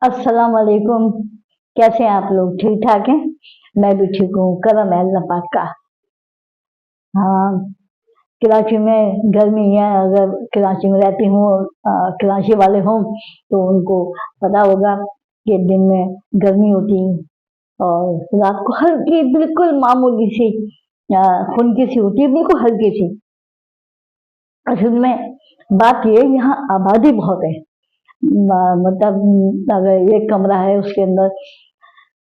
अस्सलाम वालेकुम। कैसे हैं आप लोग? ठीक ठाक हैं? मैं भी ठीक हूँ, करम है अल्लाह पाक का। हाँ, कराची में गर्मी है। अगर कराची में रहती हूँ, कराची वाले हों तो उनको पता होगा कि दिन में गर्मी होती है और रात को हल्की बिल्कुल मामूली सी खुनकी सी होती है, बिल्कुल हल्की सी। असल में बात ये है, यहाँ आबादी बहुत है। मतलब अगर एक कमरा है उसके अंदर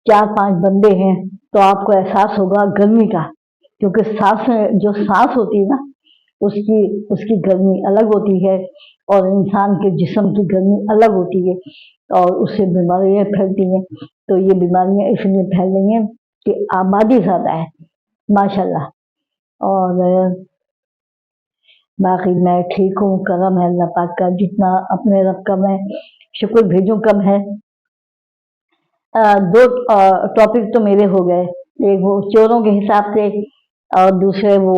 4-5 बंदे हैं तो आपको एहसास होगा गर्मी का, क्योंकि सांस में जो सांस होती है ना, उसकी उसकी गर्मी अलग होती है और इंसान के जिस्म की गर्मी अलग होती है और उससे बीमारियां फैलती हैं। तो ये बीमारियां इसलिए फैल रही हैं कि आबादी ज़्यादा है, माशाल्लाह। और बाकी मैं ठीक हूँ, करम है अल्लाह पाक का। जितना अपने रब का मैं शुक्र भेजूं कम है। दो टॉपिक तो मेरे हो गए। एक वो चोरों के हिसाब से और दूसरे वो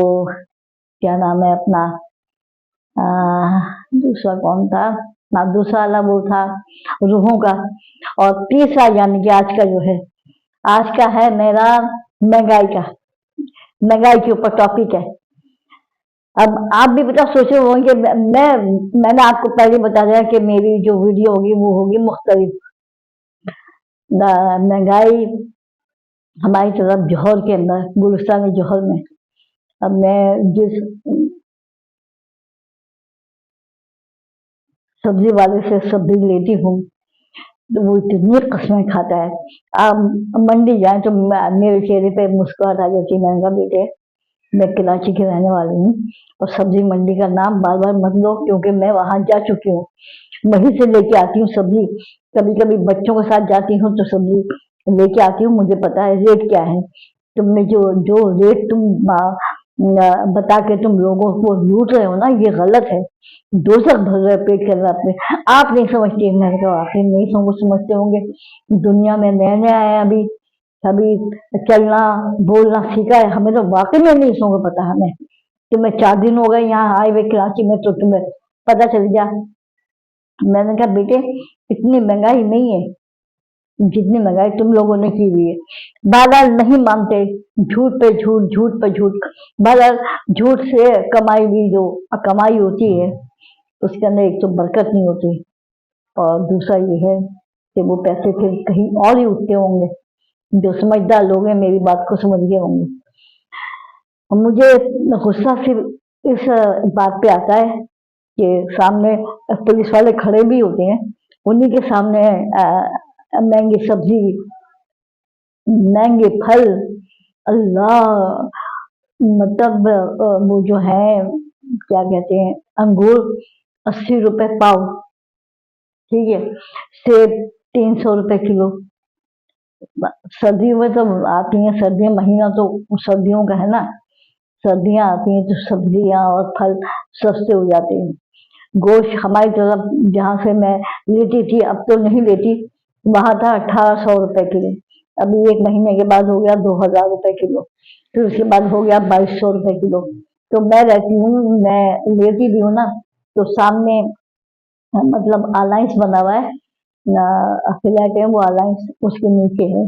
क्या नाम है अपना, अ, दूसरा कौन था ना, दूसरा वाला वो था रूहों का। और तीसरा यानी कि आज का जो है, आज का है मेरा महंगाई का। महंगाई के ऊपर टॉपिक है। अब आप भी बता सोचे होंगे, मैंने आपको पहले बता दिया कि मेरी जो वीडियो होगी वो होगी मुख्तलिफ। महंगाई हमारी तरफ जौहर के अंदर, गुलिस्तान जौहर में। अब मैं जिस सब्जी वाले से सब्जी लेती हूँ तो वो इतनी कस्में खाता है। आप मंडी जाए तो मेरे चेहरे पे मुस्कुराहट आ जाती है। मैंने कहा बेटे, मैं कराची की रहने वाली हूँ और सब्जी मंडी का नाम बार बार मत लो, क्योंकि मैं वहां जा चुकी हूँ। वहीं से लेके आती हूँ सब्जी। कभी कभी बच्चों के साथ जाती हूँ तो सब्जी लेके आती हूँ, मुझे पता है रेट क्या है। तुमने जो जो रेट तुम बता के तुम लोगों को लूट रहे हो ना, ये गलत है। दोजख भर रहे पेट के अंदर अपने। आप नहीं समझते, मैंने कहा आखिर नहीं समझते होंगे। दुनिया में नया नया आया अभी, अभी चलना बोलना सीखा है। हमें तो वाकई में नहीं इसको पता। हमें तुम्हें 4 दिन हो गए यहाँ आए हुए कराची में, तो तुम्हें पता चल गया। मैंने कहा बेटे, इतनी महंगाई नहीं है जितनी महंगाई तुम लोगों ने की हुई है। बादल नहीं मानते, झूठ पे झूठ, झूठ पे झूठ। बादल झूठ से कमाई भी जो कमाई होती है उसके अंदर एक तो बरकत नहीं होती, और दूसरा ये है कि वो पैसे फिर कहीं और ही उठते होंगे। जो समझदार लोग हैं मेरी बात को समझ गए होंगे। और मुझे गुस्सा सिर्फ इस बात पे आता है कि सामने पुलिस वाले खड़े भी होते हैं, उन्हीं के सामने महंगी सब्जी, महंगे फल, अल्लाह, मतलब वो जो है क्या कहते हैं, अंगूर 80 रुपए पाव, ठीक है। सेब 300 रुपए किलो। सर्दियों में तो आती हैं, सर्दियां महीना तो सर्दियों का है ना। सर्दियां आती हैं तो सब्जियां और फल सस्ते हो जाते हैं। गोश्त हमारी तरफ जहाँ से मैं लेती थी, अब तो नहीं लेती, वहां था 1800 रुपए किलो। अभी एक महीने के बाद हो गया 2000 रुपए किलो। फिर उसके बाद हो गया 2200 रुपए किलो। तो मैं रहती हूँ, मैं लेती भी हूँ ना, तो सामने मतलब अलायंस बना हुआ है, फ्लैट है वो अलायंस, उसके नीचे है।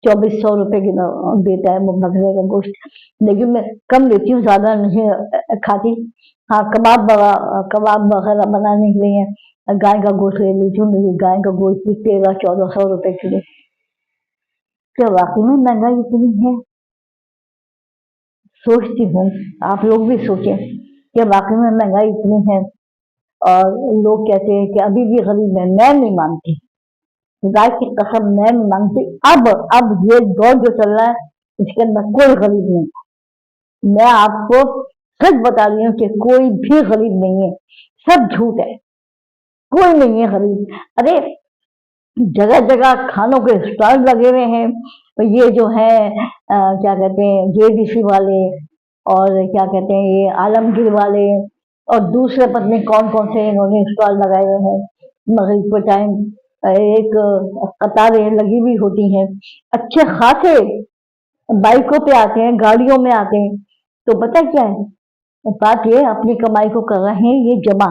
2400 रुपए किलो देता है वो बकरे का गोश्त। लेकिन मैं कम लेती हूँ, ज्यादा नहीं खाती। हाँ, कबाब वगैरह बनाने के लिए गाय का गोश्त ले लेती हूँ। मेरी गाय का गोश्त भी 1300-1400 रुपए किलो। क्या वाकई में महंगाई इतनी है? सोचती हूँ, आप लोग भी सोचें, क्या वाकई में महंगाई इतनी है? और लोग कहते हैं कि अभी भी गरीब है। मैं नहीं मानती, खुदा की कसम मैं नहीं मानती। अब ये दौर जो चल रहा है, इसके अंदर कोई गरीब नहीं है। मैं आपको सच बता रही हूँ कि कोई भी गरीब नहीं है, सब झूठ है। कोई नहीं है गरीब। अरे, जगह जगह खानों के स्टॉल लगे हुए हैं। तो ये जो है क्या कहते हैं, जेडीसी वाले, और क्या कहते हैं ये आलमगीर वाले, और दूसरे पता नहीं कौन कौन से इन्होंने स्टॉल लगाए हुए हैं। मगरिब के टाइम एक कतारें लगी हुई होती हैं, अच्छे खासे बाइकों पे आते हैं, गाड़ियों में आते हैं। तो पता क्या है बात, ये अपनी कमाई को कर रहे हैं ये जमा,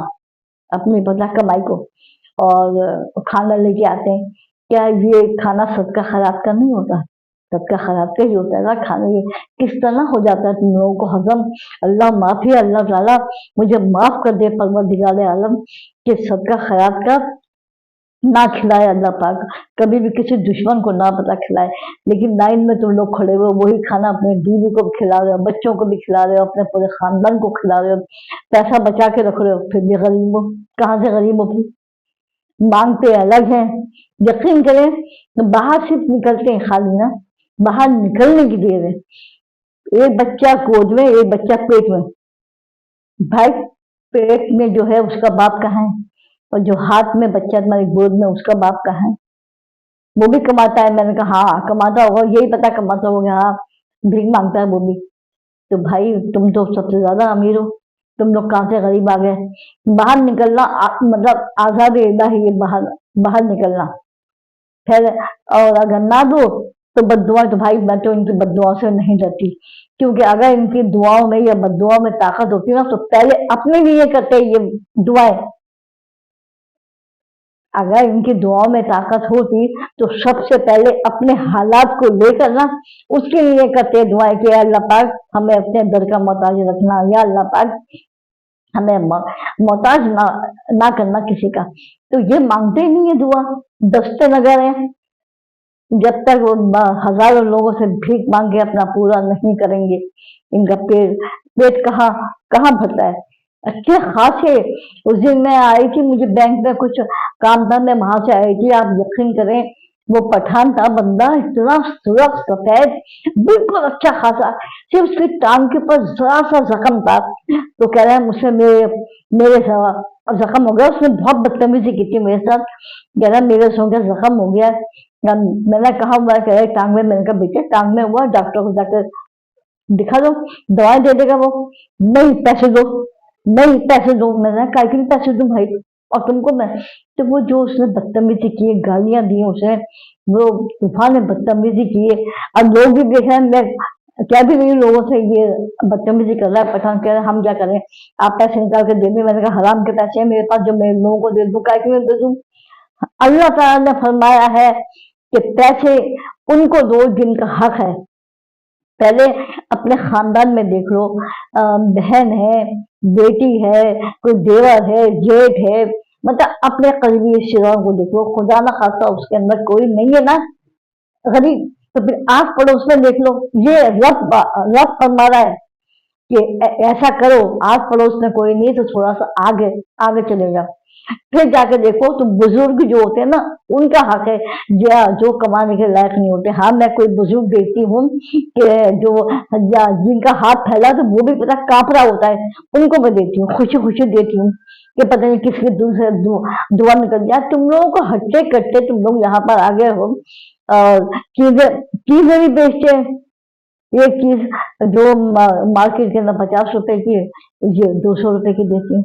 अपनी पता कमाई को, और खाना लेके आते हैं। क्या ये खाना सदका खैरात का नहीं होता? सदका खैरात का ही होता है ना खाना। ये किस तरह हो जाता है तुम लोगों को हजम? अल्लाह माफी, अल्लाह ताला मुझे माफ कर दे परवरदिगार आलम, कि सदका खैरात का ना खिलाए अल्लाह पाक, कभी भी किसी दुश्मन को ना पता खिलाए। लेकिन लाइन में तुम लोग खड़े हुए वही खाना अपने बीवी को भी खिला रहे हो, बच्चों को भी खिला रहे हो, अपने पूरे खानदान को खिला रहे हो, पैसा बचा के रख रहे हो, फिर भी गरीब हो। कहाँ से गरीब हो? मांगते अलग हैं। यकीन करें तो बाहर सिर्फ निकलते हैं खाली ना, बाहर निकलने की देर है। एक बच्चा गोद में, एक बच्चा पेट में। भाई पेट में जो है उसका बाप कहाँ है? और जो हाथ में बच्चा तुम्हारी गोद में उसका बाप कहाँ है? वो भी कमाता है। मैंने कहा हाँ कमाता होगा, यही पता कमाता होगा। हाँ भीख मांगता है वो भी। तो भाई तुम तो सबसे ज्यादा अमीर हो, तुम लोग कहाँ से गरीब आ गए? बाहर निकलना मतलब आजाद इलाही है, बाहर बाहर निकलना। फिर और अगर ना दो तो बददुआ, तो भाई मैं तो इनकी बददुआओं से नहीं डरती, क्योंकि अगर इनकी दुआओं में या बददुआओं में ताकत होती ना तो पहले अपने लिए करते ये दुआएं। अगर इनकी दुआओं में ताकत होती तो सबसे पहले अपने हालात को लेकर ना उसके लिए करते दुआएं कि या अल्लाह पाक हमें अपने दर का मोहताज रखना, या अल्लाह पाक हमें मोहताज ना करना किसी का। तो ये मांगते ही नहीं है दुआ, दस्ते नगर है। जब तक वो हजारों लोगों से भीख मांग के अपना पूरा नहीं करेंगे, इनका पेट पेट कहाँ कहाँ भरता है? अच्छे खासे उस दिन मैं आई थी, मुझे बैंक में कुछ काम था, मैं वहां से आई थी। आप यकीन करें वो पठान था बंदा, इतना सुरख सफेद, बिल्कुल अच्छा खासा, सिर्फ उसकी टांग के ऊपर जरा सा जख्म था। तो कह रहा है मुझसे मेरे मेरे जख्म हो गया। उसने बहुत बदतमीजी की थी मेरे साथ। कह रहा मेरे से हो गया, जख्म हो गया। मैंने कहा हुआ, कह रहा टांग में। मैंने कहा बेटे टांग में हुआ, डॉक्टर को जाकर दिखा दो, दवाएं दे देगा वो। नहीं पैसे दो, नहीं पैसे दो। मैंने कहा के लिए पैसे दूं भाई, और तुमको मैं। तो वो जो उसने बदतमीजी की, गालियां दी उसे, वो तूफान ने बदतमीजी की है। अब लोग भी देख रहे हैं, मैं क्या भी नहीं लोगों से ये बदतमीजी कर रहा है पठान। कह रहे हैं हम क्या करें, आप पैसे निकाल के दे दें। मैंने कहा हराम के पैसे हैं मेरे पास जो मैं लोगों को दे दूं, काय के लिए दे दूं? अल्लाह ताला ने फरमाया है कि पैसे उनको दो जिनका हक है। पहले अपने खानदान में देख लो, बहन है, बेटी है, कोई देवर है, जेठ है, मतलब अपने करीबी रिश्तेदारों को देखो। खुदा ना खासा उसके अंदर कोई नहीं है ना गरीब, तो फिर आस पड़ोस में देख लो। ये रब रब फरमा रहा है कि ऐसा करो, आस पड़ोस में कोई नहीं तो थोड़ा सा आगे आगे चले जाओ। फिर जाके देखो तो बुजुर्ग जो होते हैं ना उनका हक है, जो कमाने के लायक नहीं होते। हाँ मैं कोई बुजुर्ग देखती हूँ कि जो जिनका हाथ फैला तो वो भी पता कांप रहा होता है, उनको मैं देती हूँ, खुशी खुशी देती हूँ कि पता नहीं किसके दूसरे दुआ निकल जाए। तुम लोगों को हटते कटते तुम लोग यहाँ पर आ गए हो और चीजें चीजें भी बेचते हैं। एक चीज जो मार्केट के अंदर 50 रुपए की, ये 200 रुपए की देती है।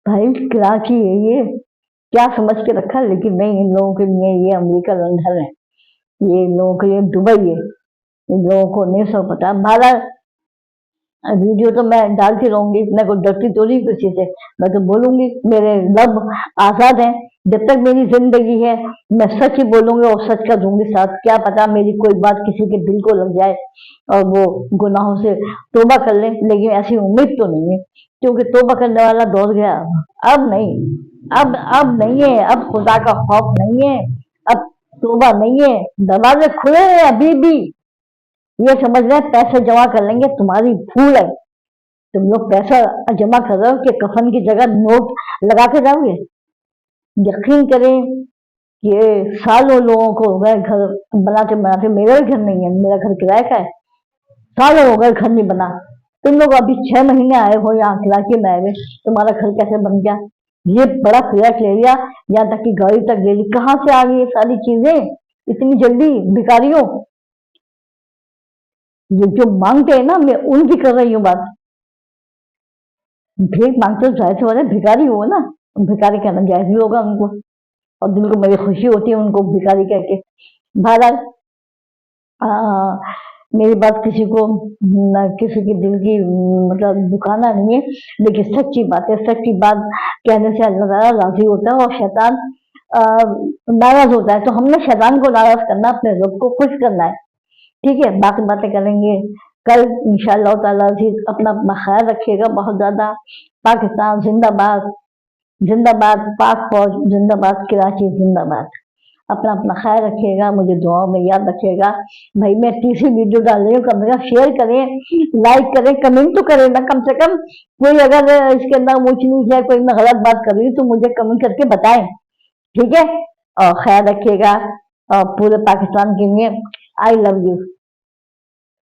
भाई कराची है ये, क्या समझ के रखा? लेकिन नहीं, इन लोगों के लिए ये अमेरिका लंदन है, ये इन लोगों के लिए दुबई है। इन लोगों को नहीं सब पता। हमारा वीडियो तो मैं डालती रहूंगी, मैं को डरती तो नहीं किसी से, मैं तो बोलूंगी, मेरे लब आजाद हैं। जब तक मेरी जिंदगी है मैं सच ही बोलूंगी और सच का दूंगी साथ। क्या पता मेरी कोई बात किसी के दिल को लग जाए और वो गुनाहों से तोबा कर ले, लेकिन ऐसी उम्मीद तो नहीं है, क्योंकि तोबा करने वाला दौड़ गया। अब नहीं, अब नहीं है, अब खुदा का खौफ नहीं है, अब तोबा नहीं है। दरवाजे खुले हैं अभी भी। ये समझ रहे हैं पैसे जमा कर लेंगे, तुम्हारी भूल है। तुम लोग पैसा जमा कर रहे हो कि कफन की जगह नोट लगा के जाओगे? यकीन करें कि सालों लोगों को हो गए घर बनाते बनाते। मेरा भी घर नहीं है, मेरा घर किराए का है। सालों हो गए घर नहीं बना। तुम लोग अभी 6 महीने आए हो यहाँ कराची में आए हुए, तुम्हारा घर कैसे बन गया? ये बड़ा फ्लैट ले लिया, यहाँ तक कि गाड़ी तक ले ली। कहाँ से आ गई ये सारी चीजें इतनी जल्दी? भिखारियों, ये जो मांगते हैं ना, मैं उनकी कर रही हूँ बात। भीख मांगते हो जाहिर सी बात है भिखारी हो ना, भिखारी कहना जायज भी होगा उनको, और दिल को मेरी खुशी होती है उनको भिखारी कह के। बहरहाल मेरी बात किसी को न किसी के दिल की मतलब दुखाना नहीं है, लेकिन सच्ची बात है। सच्ची बात कहने से अल्लाह ताला राजी होता है और शैतान नाराज होता है, तो हमने शैतान को नाराज करना, अपने रब को खुश करना है। ठीक है, बाकी बातें करेंगे कल इंशाअल्लाह ताला अज़ीज़। अपना अपना ख्याल रखिएगा बहुत ज्यादा। पाकिस्तान जिंदाबाद, जिंदाबाद पाक फौज, जिंदाबाद कराची, जिंदाबाद। अपना अपना ख्याल रखिएगा, मुझे दुआओं में याद रखिएगा। भाई मैं तीसरी वीडियो डाल रही हूँ, कम से कम शेयर करें, लाइक करें, कमेंट तो करें ना कम से कम। कोई अगर इसके अंदर ऊंच नीच है, कोई मैं गलत बात कर रही हूँ तो मुझे कमेंट करके बताएं। ठीक है, और ख्याल रखिएगा, और पूरे पाकिस्तान के लिए आई लव यू।